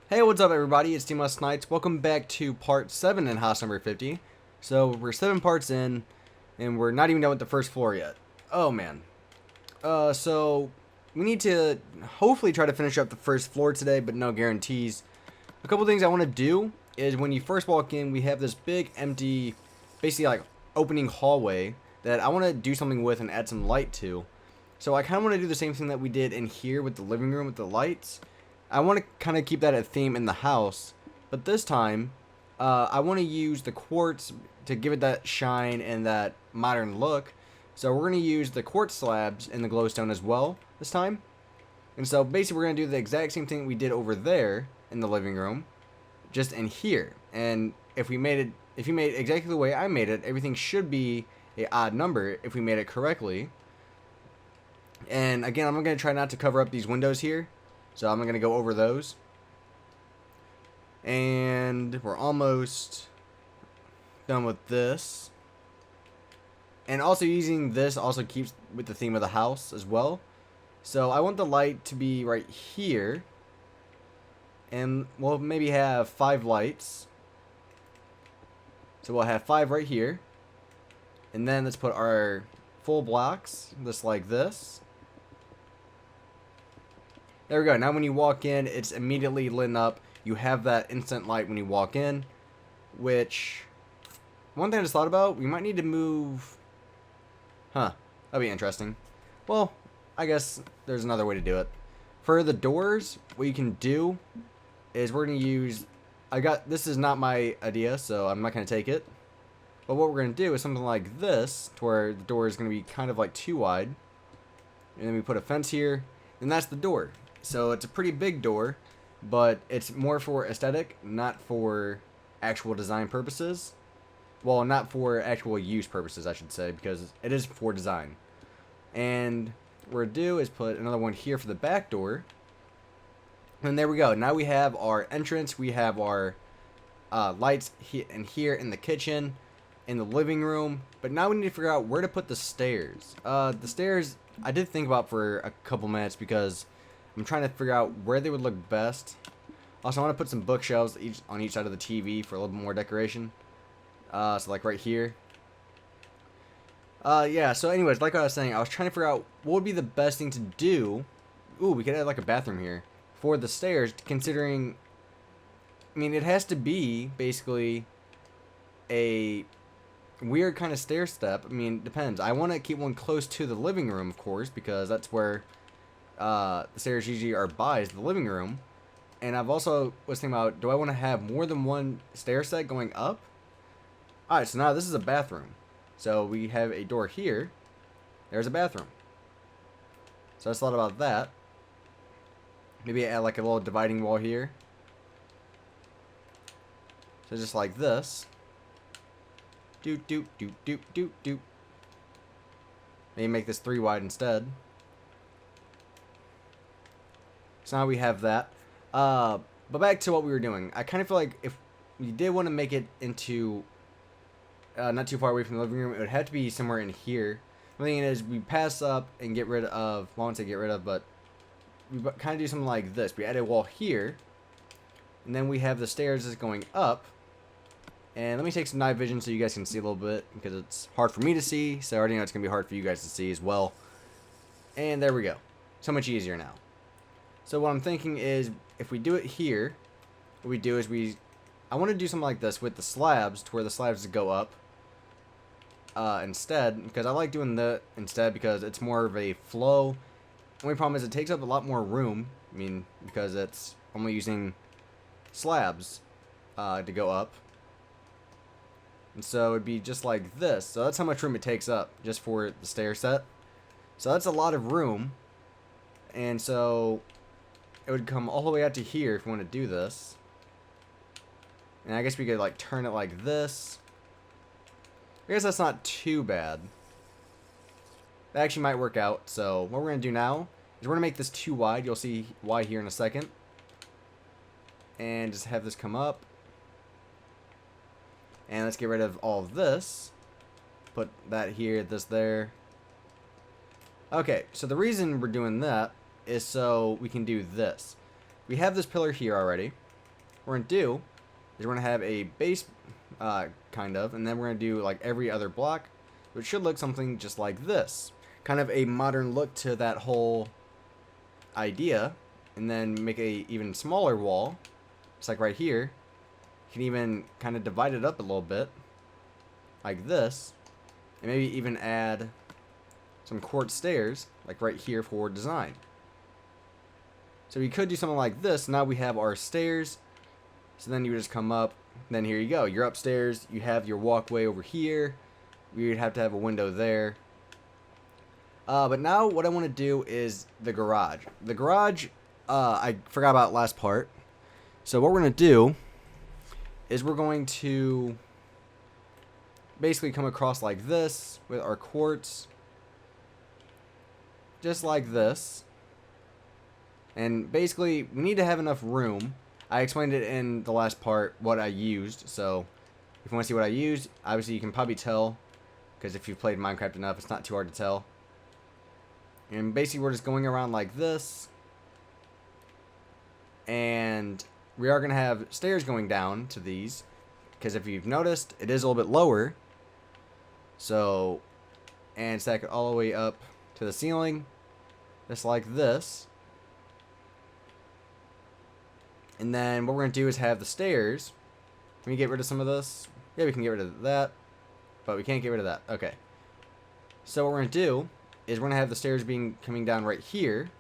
Hey, what's up everybody, it's SNipEz. Welcome back to part 7 in house number 50. So, we're 7 parts in, and we're not even done with the first floor yet. Oh man. So, we need to hopefully try to finish up the first floor today, but no guarantees. A couple things I want to do is when you first walk in, we have this big empty, basically like opening hallway that I want to do something with and add some light to. So I kind of want to do the same thing that we did in here with the living room with the lights. I want to kind of keep that a theme in the house, but this time, I want to use the quartz to give it that shine and that modern look. So we're going to use the quartz slabs in the glowstone as well this time. And so basically we're going to do the exact same thing we did over there in the living room, just in here. And if you made it exactly the way I made it, everything should be a odd number if we made it correctly. And again, I'm going to try not to cover up these windows here. So I'm going to go over those. And we're almost done with this. And also using this also keeps with the theme of the house as well. So I want the light to be right here. And we'll maybe have 5 lights. So we'll have 5 right here. And then let's put our full blocks just like this. There we go. Now when you walk in, it's immediately lit up. You have that instant light when you walk in, which, one thing I just thought about, we might need to move, that'd be interesting. Well, I guess there's another way to do it. For the doors, what you can do is we're going to use, this is not my idea, so I'm not going to take it. But what we're going to do is something like this, to where the door is going to be kind of like too wide. And then we put a fence here, and that's the door. So it's a pretty big door, but it's more for aesthetic, not for actual design purposes. Well, not for actual use purposes, I should say, because it is for design. And what we're going to do is put another one here for the back door. And there we go. Now we have our entrance, we have our lights here in the kitchen, in the living room. But now we need to figure out where to put the stairs. The stairs, I did think about for a couple minutes because I'm trying to figure out where they would look best. Also, I want to put some bookshelves on each side of the TV for a little bit more decoration. So like right here. Yeah, so anyways, like I was saying, I was trying to figure out what would be the best thing to do. Ooh, we could add like a bathroom here. For the stairs, considering, I mean, it has to be basically a weird kind of stair step. I mean, it depends. I want to keep one close to the living room, of course, because that's where the stairs usually are by, is the living room. And I've also was thinking about, do I want to have more than one stair set going up? Alright, so now this is a bathroom. So we have a door here. There's a bathroom. So I just thought about that. Maybe add like a little dividing wall here. So just like this. Doot doot doot doot doot doot. Maybe make this 3 wide instead. So now we have that. But back to what we were doing. I kind of feel like if we did want to make it into not too far away from the living room, it would have to be somewhere in here. The thing is, we pass up and get rid of, well, I won't say get rid of, but we kind of do something like this. We add a wall here, and then we have the stairs just going up. And let me take some night vision so you guys can see a little bit, because it's hard for me to see, so I already know it's going to be hard for you guys to see as well. And there we go. So much easier now. So what I'm thinking is, if we do it here, what we do is I want to do something like this with the slabs, to where the slabs go up instead, because I like doing that instead because it's more of a flow. Only problem is it takes up a lot more room, I mean, because it's only using slabs to go up. And so it'd be just like this. So that's how much room it takes up just for the stair set. So that's a lot of room. And so it would come all the way out to here if we want to do this. And I guess we could like turn it like this. I guess that's not too bad. That actually might work out. So what we're going to do now is we're going to make this too wide. You'll see why here in a second. And just have this come up. And let's get rid of all of this. Put that here, this there. Okay, so the reason we're doing that is so we can do this. We have this pillar here already. we're going to do is we're going to have a base, kind of, and then we're going to do like every other block, which should look something just like this. Kind of a modern look to that whole idea, and then make a even smaller wall, just like right here. You can even kind of divide it up a little bit, like this, and maybe even add some quartz stairs, like right here for design. So we could do something like this. Now we have our stairs. So then you would just come up. Then here you go. You're upstairs. You have your walkway over here. We would have to have a window there. But now what I want to do is the garage. The garage, I forgot about last part. So what we're going to do is we're going to basically come across like this with our quartz. Just like this. And basically, we need to have enough room. I explained it in the last part what I used. So, if you want to see what I used, obviously you can probably tell. Because if you've played Minecraft enough, it's not too hard to tell. And basically, we're just going around like this. And we are going to have stairs going down to these. Because if you've noticed, it is a little bit lower. So, and stack it all the way up to the ceiling. Just like this. And then what we're going to do is have the stairs. Can we get rid of some of this? Yeah, we can get rid of that. But we can't get rid of that. Okay. So what we're going to do is we're going to have the stairs coming down right here.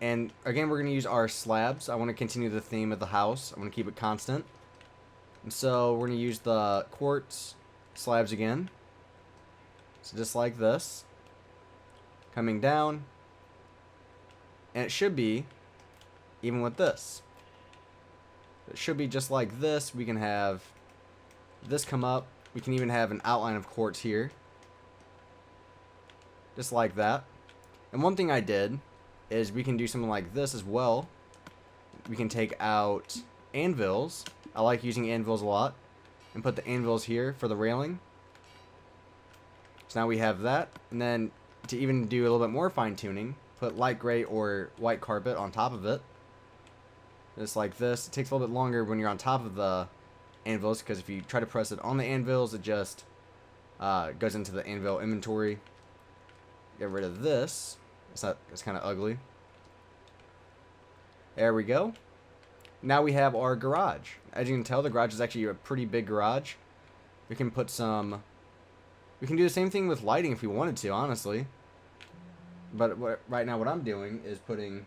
And again, we're going to use our slabs. I want to continue the theme of the house. I want to keep it constant. And so we're going to use the quartz slabs again. So just like this. Coming down. And it should be even with this. It should be just like this. We can have this come up. We can even have an outline of quartz here. Just like that. And one thing I did is we can do something like this as well. We can take out anvils. I like using anvils a lot. And put the anvils here for the railing. So now we have that. And then to even do a little bit more fine tuning, put light gray or white carpet on top of it. Just like this. It takes a little bit longer when you're on top of the anvils, because if you try to press it on the anvils, it just goes into the anvil inventory. Get rid of this. It's kind of ugly. There we go. Now we have our garage. As you can tell, the garage is actually a pretty big garage. We can put some... We can do the same thing with lighting if we wanted to, honestly. But right now what I'm doing is putting...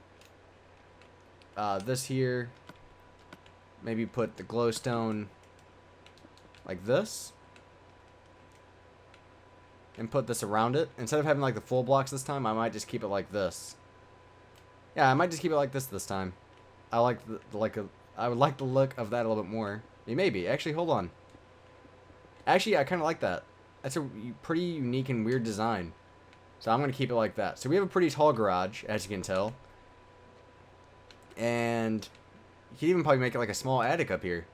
this here, maybe put the glowstone like this, and put this around it. Instead of having like the full blocks this time, I might just keep it like this. Yeah, I might just keep it like this time. I like I would like the look of that a little bit more. Maybe actually, hold on. Actually, I kind of like that. That's a pretty unique and weird design. So I'm gonna keep it like that. So we have a pretty tall garage, as you can tell. And you can even probably make it like a small attic up here.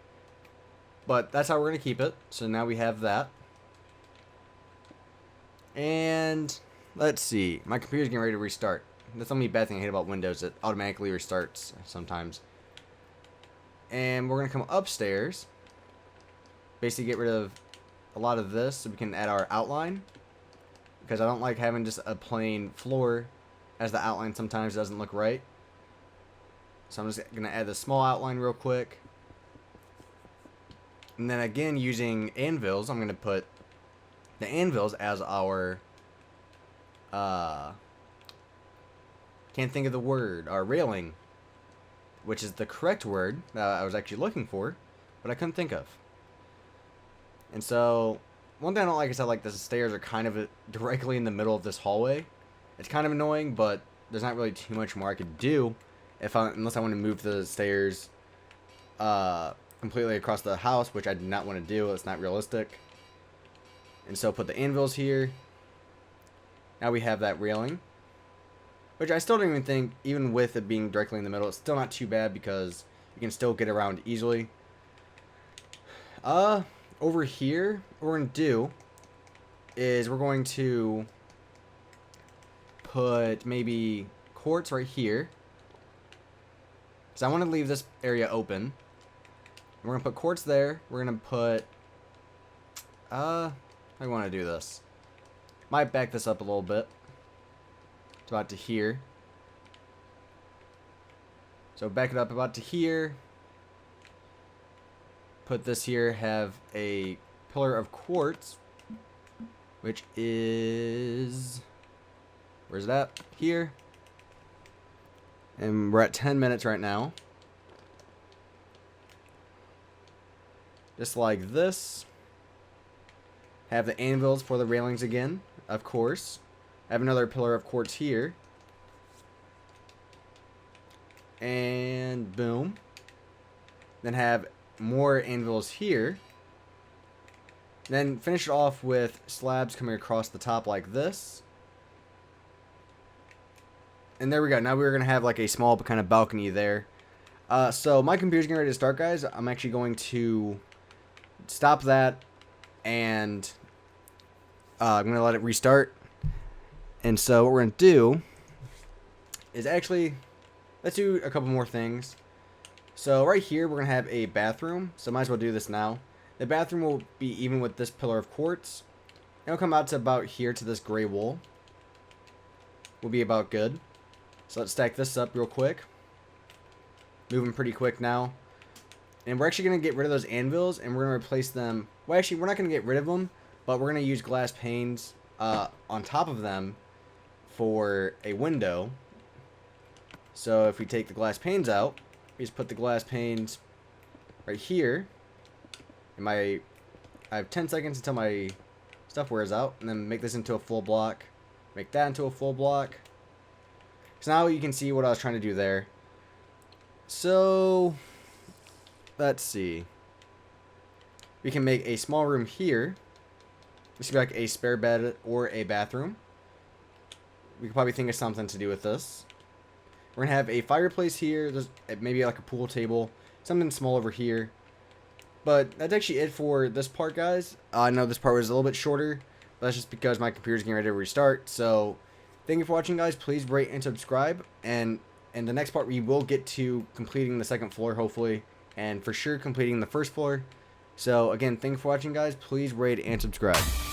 But that's how we're going to keep it. So now we have that. And let's see. My computer's getting ready to restart. That's the only bad thing I hate about Windows. It automatically restarts sometimes. And we're going to come upstairs. Basically get rid of a lot of this so we can add our outline. Because I don't like having just a plain floor as the outline sometimes doesn't look right. So I'm just going to add the small outline real quick. And then again, using anvils, I'm going to put the anvils as our, can't think of the word, our railing. Which is the correct word that I was actually looking for, but I couldn't think of. And so, one thing I don't like is how like the stairs are kind of directly in the middle of this hallway. It's kind of annoying, but there's not really too much more I could do. Unless I want to move the stairs completely across the house, which I do not want to do. It's not realistic. And so put the anvils here. Now we have that railing. Which I still don't even think, even with it being directly in the middle, it's still not too bad because you can still get around easily. Over here, what we're going to do is we're going to put maybe quartz right here. because I want to leave this area open. We're going to put quartz there. We're going to put... I want to do this. Might back this up a little bit. It's about to here. So back it up about to here. Put this here. Have a pillar of quartz, which is... Where's that? Here. And we're at 10 minutes right now. Just like this. Have the anvils for the railings again, of course. Have another pillar of quartz here. And boom. Then have more anvils here. Then finish it off with slabs coming across the top like this. And there we go. Now we're going to have like a small kind of balcony there. So my computer's getting ready to start, guys. I'm actually going to stop that. And I'm going to let it restart. And so what we're going to do is actually, let's do a couple more things. So right here, we're going to have a bathroom. So might as well do this now. The bathroom will be even with this pillar of quartz. It'll come out to about here to this gray wool. Will be about good. So let's stack this up real quick. Moving pretty quick now. And we're actually going to get rid of those anvils, and we're going to replace them. Well, actually, we're not going to get rid of them, but we're going to use glass panes on top of them for a window. So if we take the glass panes out, we just put the glass panes right here. And I have 10 seconds until my stuff wears out, and then make this into a full block. Make that into a full block. So now you can see what I was trying to do there. So let's see. We can make a small room here. This could be like a spare bed or a bathroom. We could probably think of something to do with this. We're going to have a fireplace here. There's maybe like a pool table. Something small over here. But that's actually it for this part, guys. I know this part was a little bit shorter. But that's just because my computer's getting ready to restart. So thank you for watching, guys. Please rate and subscribe. And in the next part, we will get to completing the second floor, hopefully. And for sure, completing the first floor. So again, thank you for watching, guys. Please rate and subscribe.